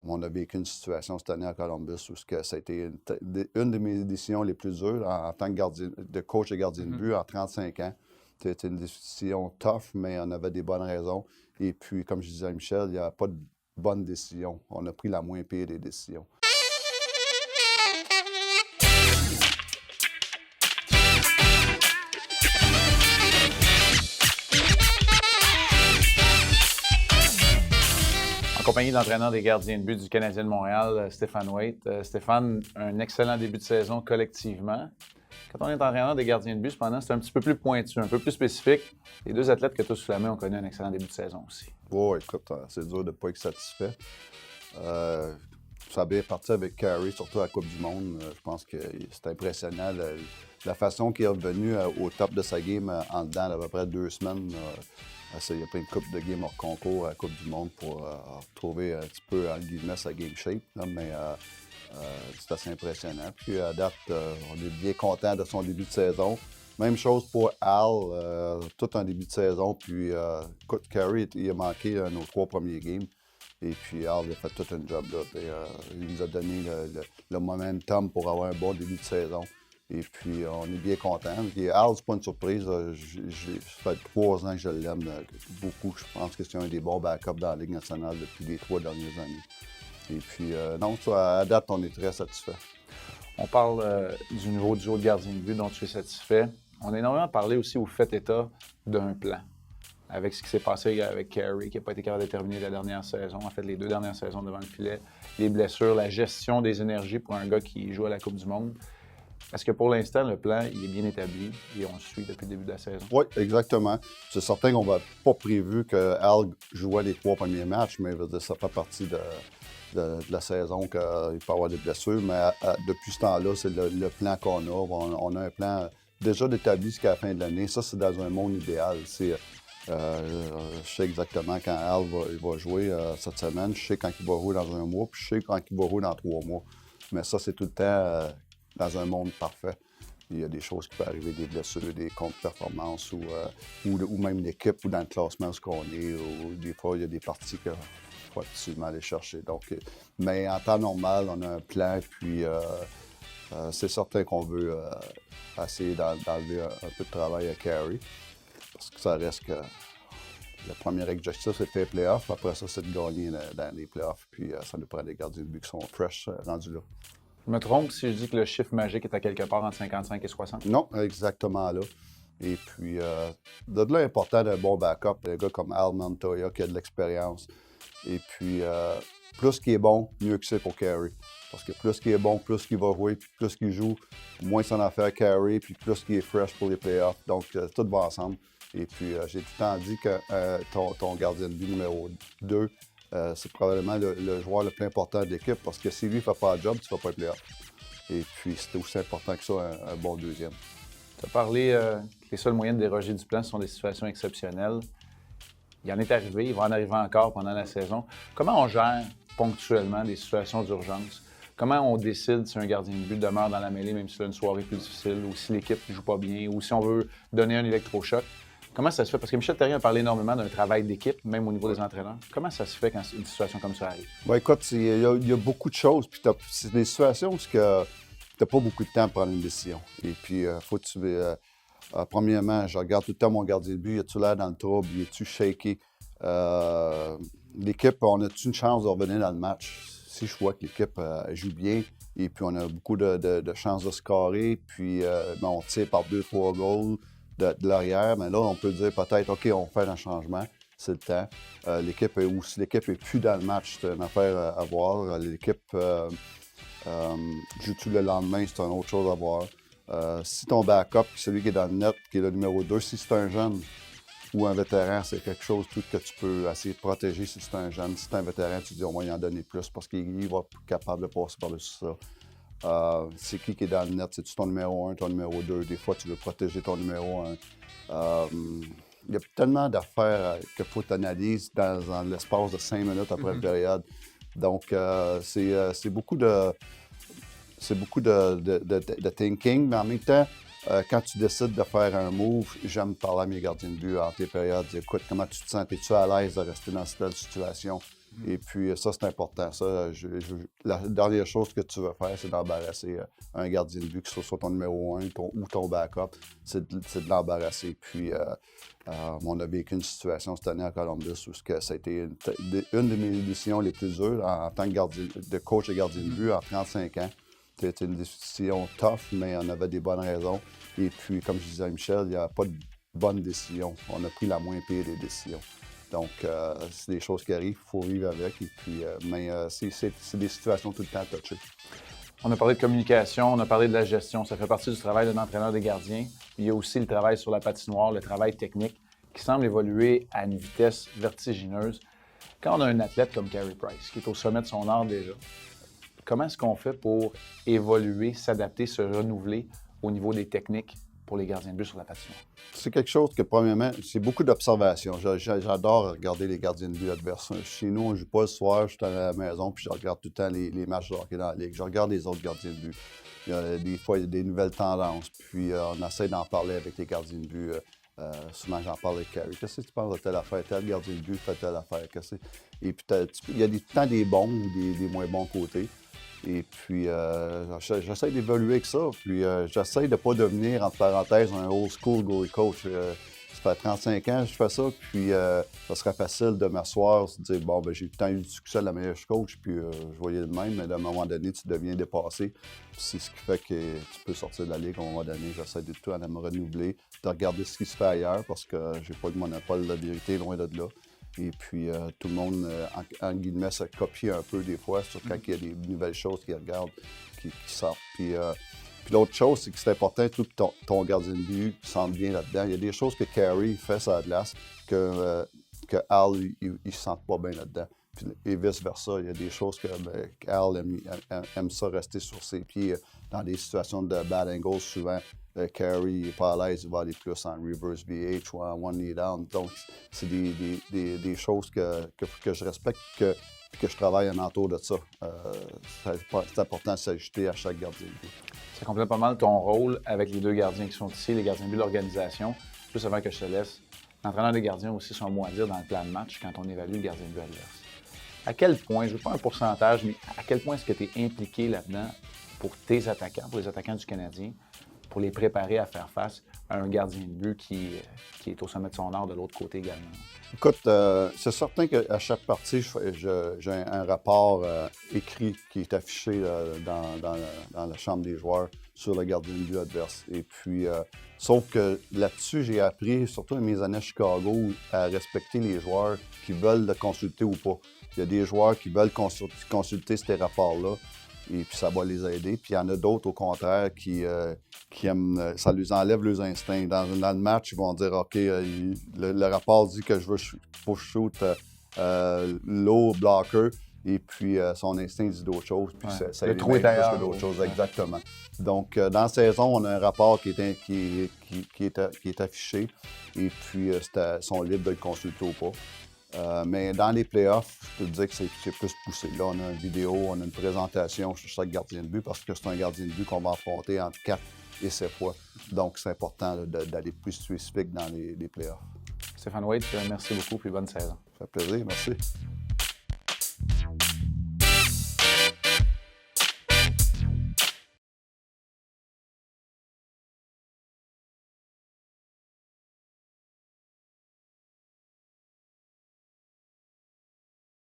on a vécu une situation cette année à Columbus où ça a été une de mes décisions les plus dures en tant que de coach et gardien de but en 35 ans. C'était une décision tough, mais on avait des bonnes raisons. Et puis, comme je disais à Michel, il n'y a pas de bonne décision. On a pris la moins pire des décisions. En compagnie de l'entraîneur des gardiens de but du Canadien de Montréal, Stéphane Waite. Stéphane, un excellent début de saison collectivement. Quand on est entraîneur des gardiens de but, cependant, c'est un petit peu plus pointu, un peu plus spécifique. Les deux athlètes que tu as sous la main ont connu un excellent début de saison aussi. Oui, écoute, c'est dur de ne pas être satisfait. Ça a bien parti avec Carey, surtout à la Coupe du Monde. Je pense que c'est impressionnant. La façon qu'il est revenu au top de sa game en dedans d'à peu près 2 semaines. Il a pris une coupe de game hors concours à la Coupe du Monde pour retrouver un petit peu, en guillemets, sa game shape. Là, mais c'est assez impressionnant. Puis à date, on est bien content de son début de saison. Même chose pour Al, tout un début de saison. Puis écoute, Carey, il a manqué nos 3 premiers games. Et puis Al a fait tout un job là. Il nous a donné le momentum pour avoir un bon début de saison. Et puis, on est bien contents. Al, c'est pas une surprise. Ça fait 3 ans que je l'aime beaucoup. Je pense que c'est un des bons backups dans la Ligue nationale depuis les 3 dernières années. Et puis, non, à date, on est très satisfait. On parle du nouveau duo de gardien de but dont tu es satisfait. On a énormément parlé aussi au fait état d'un plan. Avec ce qui s'est passé avec Carey, qui n'a pas été capable de terminer la dernière saison, en fait, les 2 dernières saisons devant le filet, les blessures, la gestion des énergies pour un gars qui joue à la Coupe du Monde. Est-ce que pour l'instant, le plan il est bien établi et on le suit depuis le début de la saison? Oui, exactement. C'est certain qu'on va pas prévu que Al jouait les 3 premiers matchs, mais ça fait partie de la saison qu'il peut avoir des blessures. Mais depuis ce temps-là, c'est le plan qu'on a. On a un plan déjà établi jusqu'à la fin de l'année. Ça, c'est dans un monde idéal. Je sais exactement quand Al va jouer cette semaine. Je sais quand il va jouer dans un mois, puis je sais quand il va jouer dans 3 mois. Mais ça, c'est tout le temps dans un monde parfait. Il y a des choses qui peuvent arriver, des blessures, des contre-performances ou même l'équipe ou dans le classement ce qu'on est. Ou des fois, il y a des parties qu'il faut absolument aller chercher. Donc, mais en temps normal, on a un plan, puis c'est certain qu'on veut essayer d'enlever un peu de travail à Carey. Parce que ça reste que le premier objectif, c'est de faire les playoffs. Après ça, c'est de gagner dans les playoffs. Puis ça nous prend des gardiens de but qui sont fresh rendus là. Je me trompe si je dis que le chiffre magique est à quelque part entre 55 et 60? Non, exactement là. Et puis, de là, l'important d'un bon backup, un gars comme Al Montoya qui a de l'expérience. Et puis, plus qu'il est bon, mieux que c'est pour Carey. Parce que plus qu'il est bon, plus qu'il va jouer, puis plus qu'il joue, moins son affaire Carey, puis plus qu'il est fresh pour les playoffs. Donc, tout va ensemble. Et puis, j'ai tout le temps dit que ton gardien de but numéro 2, c'est probablement le joueur le plus important de l'équipe parce que si lui ne fait pas le job, tu ne vas pas être playoff. Et puis, c'était aussi important que ça, un bon deuxième. Tu as parlé que les seuls moyens de déroger du plan sont des situations exceptionnelles. Il en est arrivé, il va en arriver encore pendant la saison. Comment on gère ponctuellement des situations d'urgence? Comment on décide si un gardien de but demeure dans la mêlée même si c'est une soirée plus difficile ou si l'équipe ne joue pas bien ou si on veut donner un électrochoc? Comment ça se fait? Parce que Michel Therrien a parlé énormément d'un travail d'équipe, même au niveau des entraîneurs. Comment ça se fait quand une situation comme ça arrive? Bien, écoute, il y a beaucoup de choses. Puis c'est des situations où tu n'as pas beaucoup de temps pour prendre une décision. Et puis, faut que tu... premièrement, je regarde tout le temps mon gardien de but. Y a-tu l'air dans le trouble? Y a-tu shaky? L'équipe, on a-tu une chance de revenir dans le match? Si je vois que l'équipe joue bien et puis on a beaucoup de chances de scorer, puis on tire par 2-3 goals de l'arrière, mais là, on peut dire peut-être, OK, on fait un changement, c'est le temps. L'équipe est plus dans le match, c'est une affaire à voir. L'équipe joue-tu le lendemain, c'est une autre chose à voir. Si ton backup, celui qui est dans le net, qui est le numéro 2, si c'est un jeune ou un vétéran, c'est quelque chose tout que tu peux essayer de protéger si c'est un jeune. Si c'est un vétéran, tu dis on va y en donner plus parce qu'il va être capable de passer par-dessus ça. C'est qui est dans le net? C'est-tu ton numéro 1, ton numéro 2? Des fois, tu veux protéger ton numéro 1. Il y a tellement d'affaires qu'il faut que tu analyses dans l'espace de 5 minutes après la période. Donc, c'est beaucoup de thinking, mais en même temps, quand tu décides de faire un move, j'aime parler à mes gardiens de but entre les périodes. Écoute, comment tu te sens? Es-tu à l'aise de rester dans cette situation? Et puis, ça, c'est important. Ça, la dernière chose que tu veux faire, c'est d'embarrasser un gardien de but, que ce soit ton numéro 1 ou ton backup, c'est de l'embarrasser. Puis, on a vécu une situation cette année à Columbus où ça a été une de mes décisions les plus dures en tant que de coach et gardien de but en 35 ans. C'était une décision tough, mais on avait des bonnes raisons. Et puis, comme je disais à Michel, il n'y a pas de bonne décision. On a pris la moins pire des décisions. Donc, c'est des choses qui arrivent, il faut vivre avec. Et puis, mais c'est des situations tout le temps touchées. On a parlé de communication, on a parlé de la gestion. Ça fait partie du travail d'un entraîneur des gardiens. Il y a aussi le travail sur la patinoire, le travail technique, qui semble évoluer à une vitesse vertigineuse. Quand on a un athlète comme Carey Price, qui est au sommet de son art déjà, comment est-ce qu'on fait pour évoluer, s'adapter, se renouveler au niveau des techniques pour les gardiens de but sur la patinoire? C'est quelque chose que, premièrement, c'est beaucoup d'observation. J'adore regarder les gardiens de but adverses. Chez nous, on ne joue pas le soir, je suis à la maison, puis je regarde tout le temps les matchs de hockey dans la ligue. Je regarde les autres gardiens de but. Des fois, il y a des nouvelles tendances, puis on essaie d'en parler avec les gardiens de but. Souvent, j'en parle avec Carey. Qu'est-ce que tu penses de telle affaire? Tel gardien de but fait telle affaire. Et puis, il y a tout le temps des bons ou des moins bons côtés. Et puis, j'essaie d'évoluer avec ça. Puis, j'essaie de ne pas devenir, entre parenthèses, un old school goalie coach. Ça fait 35 ans que je fais ça. Puis, ça serait facile de m'asseoir, de dire, bon, ben, j'ai tout le temps eu du succès de la meilleure coach. Puis, je voyais le même. Mais à un moment donné, tu deviens dépassé. Puis, c'est ce qui fait que tu peux sortir de la ligue à un moment donné. J'essaie de tout me renouveler, de regarder ce qui se fait ailleurs parce que j'ai pas de monopole de la vérité, loin de là. Et puis, tout le monde, en guillemets, se copie un peu des fois, surtout quand il y a des nouvelles choses qu'ils regardent, qui sortent. Puis l'autre chose, c'est que c'est important que ton gardien de but sente bien là-dedans. Il y a des choses que Carey fait sur la glace que Al, il ne se sent pas bien là-dedans. Puis, et vice-versa, il y a des choses que Al aime ça rester sur ses pieds dans des situations de bad angles souvent. Carey n'est pas à l'aise, il va aller plus en reverse VH ou en one knee down. Donc, c'est des choses que je respecte et que je travaille en entour de ça. C'est important de s'ajuster à chaque gardien de but. Ça complète pas mal ton rôle avec les deux gardiens qui sont ici, les gardiens de but de l'organisation. Juste avant que je te laisse, l'entraîneur des gardiens a aussi son mot à dire dans le plan de match quand on évalue le gardien de but adverse. À quel point, je ne veux pas un pourcentage, mais à quel point est-ce que tu es impliqué là-dedans pour tes attaquants, pour les attaquants du Canadien, pour les préparer à faire face à un gardien de but qui est au sommet de son art de l'autre côté également? Écoute, c'est certain qu'à chaque partie, j'ai un rapport écrit qui est affiché dans la chambre des joueurs sur le gardien de but adverse. Et puis, sauf que là-dessus, j'ai appris, surtout dans mes années à Chicago, à respecter les joueurs qui veulent le consulter ou pas. Il y a des joueurs qui veulent consulter ces rapports-là. Et puis, ça va les aider. Puis, il y en a d'autres, au contraire, qui aiment, ça leur enlève leurs instincts. Dans le match, ils vont dire, OK, le rapport dit que je veux push shoot low blocker. Et puis, son instinct dit d'autres choses. Puis, ça le trou est ailleurs. d'autres choses, exactement. Donc, dans la saison, on a un rapport qui est affiché. Et puis, sont libres de le consulter ou pas. Mais dans les playoffs, je peux te dire que c'est plus poussé. Là, on a une vidéo, on a une présentation sur chaque gardien de but parce que c'est un gardien de but qu'on va affronter entre 4 et 7 fois. Donc, c'est important d'aller plus spécifique dans les playoffs. Stéphane Waite, merci beaucoup et bonne saison. Ça fait plaisir, merci.